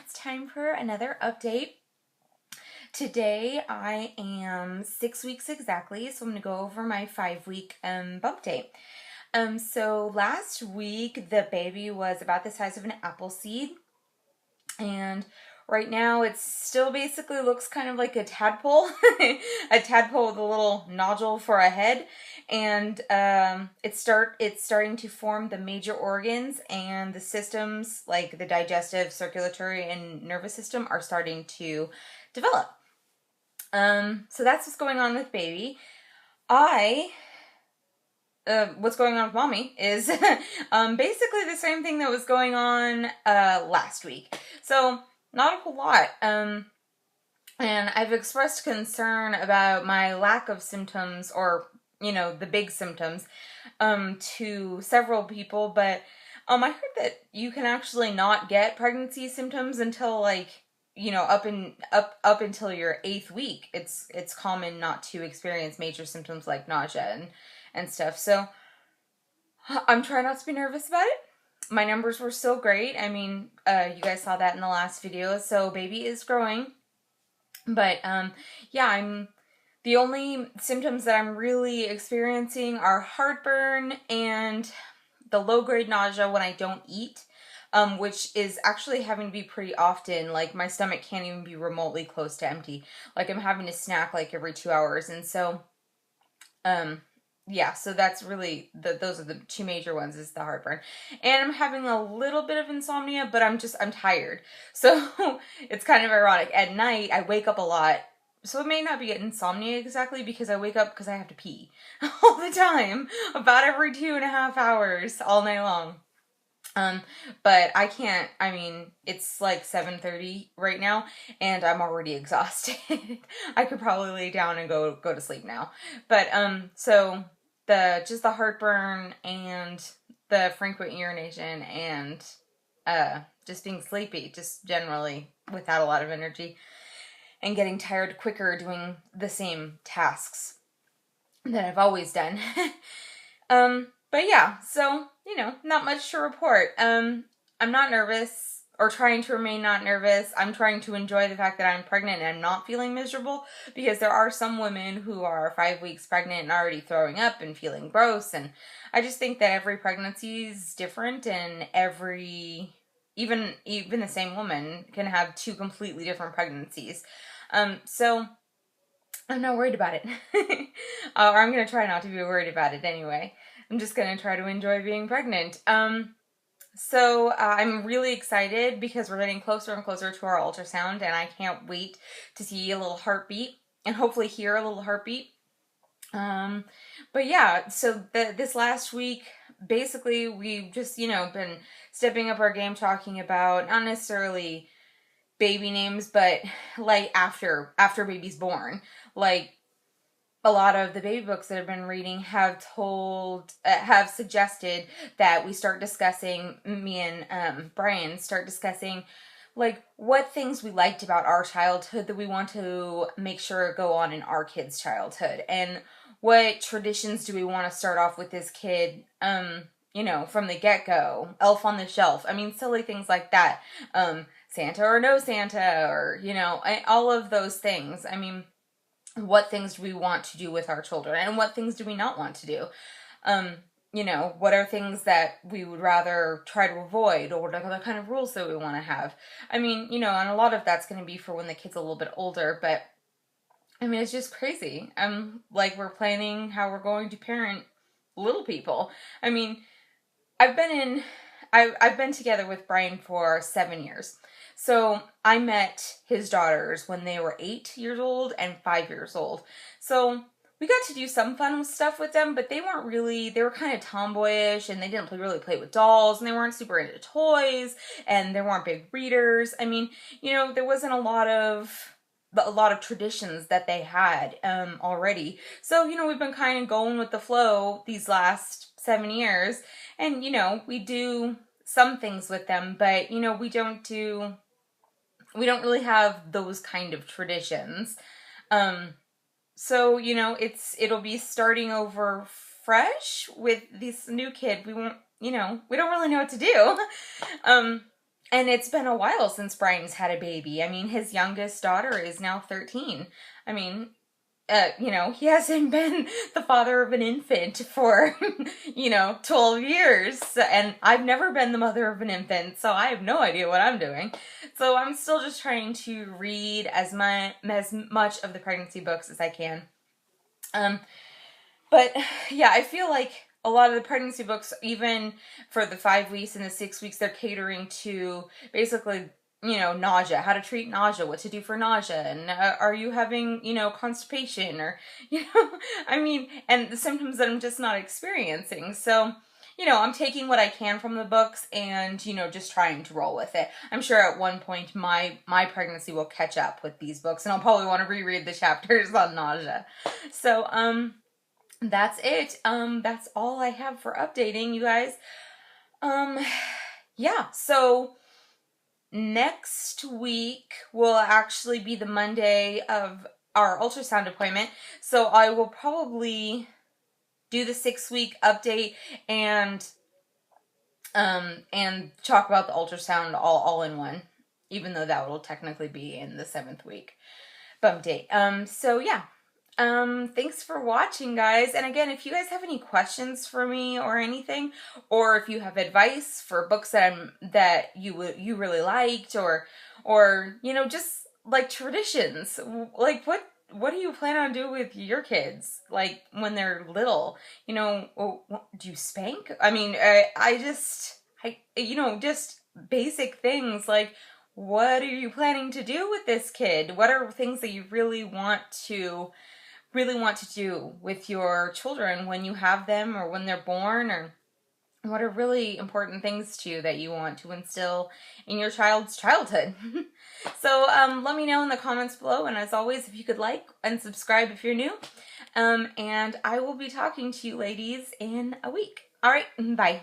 it's time for another update. Today I am 6 weeks exactly, so I'm going to go over my 5-week bump date. So last week the baby was about the size of an apple seed, and right now it still basically looks kind of like a tadpole, a tadpole with a little nodule for a head, and it's starting to form the major organs, and the systems like the digestive, circulatory, and nervous system are starting to develop. So that's what's going on with baby. What's going on with mommy is basically the same thing that was going on last week. So not a whole lot. And I've expressed concern about my lack of symptoms, or the big symptoms, to several people. But I heard that you can actually not get pregnancy symptoms until up until your 8th week. It's common not to experience major symptoms like nausea and stuff. So I'm trying not to be nervous about it. My numbers were still great. I mean, you guys saw that in the last video. So baby is growing. But yeah, the only symptoms that I'm really experiencing are heartburn and the low-grade nausea when I don't eat, which is actually having to be pretty often. Like, my stomach can't even be remotely close to empty. Like, I'm having to snack like every 2 hours. And so yeah, so that's really those are the two major ones, is the heartburn. And I'm having a little bit of insomnia, but I'm tired. So it's kind of ironic. At night, I wake up a lot. So it may not be insomnia exactly, because I wake up because I have to pee all the time, about every 2.5 hours, all night long. But I can't, it's like 7:30 right now, and I'm already exhausted. I could probably lay down and go to sleep now. But, so just the heartburn and the frequent urination and, just being sleepy, just generally without a lot of energy, and getting tired quicker doing the same tasks that I've always done. But yeah, so, not much to report. I'm not nervous, or trying to remain not nervous. I'm trying to enjoy the fact that I'm pregnant and I'm not feeling miserable, because there are some women who are 5 weeks pregnant and already throwing up and feeling gross, and I just think that every pregnancy is different, and even the same woman can have 2 completely different pregnancies. So I'm not worried about it. Or I'm going to try not to be worried about it anyway. I'm just going to try to enjoy being pregnant. So I'm really excited because we're getting closer and closer to our ultrasound, and I can't wait to see a little heartbeat and hopefully hear a little heartbeat. But yeah, so this last week, basically we've just, been stepping up our game, talking about not necessarily baby names, but like after baby's born. Like, a lot of the baby books that I've been reading have suggested that we start discussing, me and Brian start discussing, like, what things we liked about our childhood that we want to make sure go on in our kid's childhood, and what traditions do we want to start off with this kid, from the get-go. Elf on the shelf. Silly things like that. Santa or no Santa, or, all of those things. What things do we want to do with our children, and what things do we not want to do? What are things that we would rather try to avoid, or what other kind of rules that we want to have? And a lot of that's going to be for when the kid's a little bit older, but it's just crazy. We're planning how we're going to parent little people. I've been together with Brian for 7 years. So I met his daughters when they were 8 years old and 5 years old. So we got to do some fun stuff with them, but they were kind of tomboyish, and they didn't really play with dolls, and they weren't super into toys, and they weren't big readers. There wasn't a lot of traditions that they had already. So, we've been kind of going with the flow these last 7 years, and, we do some things with them, but, we don't really have those kind of traditions. So, it'll be starting over fresh with this new kid. We don't really know what to do. And it's been a while since Brian's had a baby. I mean, his youngest daughter is now 13. I mean, you know, he hasn't been the father of an infant for, you know, 12 years. And I've never been the mother of an infant, so I have no idea what I'm doing. So I'm still just trying to read as much of the pregnancy books as I can. But yeah, I feel like a lot of the pregnancy books, even for the 5 weeks and the 6 weeks, they're catering to basically, you know, nausea, how to treat nausea, what to do for nausea, and are you having, you know, constipation, or, you know, I mean, and the symptoms that I'm just not experiencing. So, you know, I'm taking what I can from the books and, you know, just trying to roll with it. I'm sure at one point my pregnancy will catch up with these books, and I'll probably want to reread the chapters on nausea. So, that's it. That's all I have for updating, you guys. Yeah, so next week will actually be the Monday of our ultrasound appointment. So I will probably do the 6-week update and talk about the ultrasound all in one, even though that will technically be in the 7th week bump date. So yeah. Thanks for watching, guys. And again, if you guys have any questions for me or anything, or if you have advice for books that you really liked, or you know, just like traditions, like what do you plan on doing with your kids, like when they're little? You know, do you spank? I mean, you know, just basic things like, what are you planning to do with this kid? What are things that you really want to do with your children when you have them, or when they're born, or what are really important things to you that you want to instill in your child's childhood? So let me know in the comments below, and as always, if you could like and subscribe if you're new, and I will be talking to you ladies in a week. All right, bye.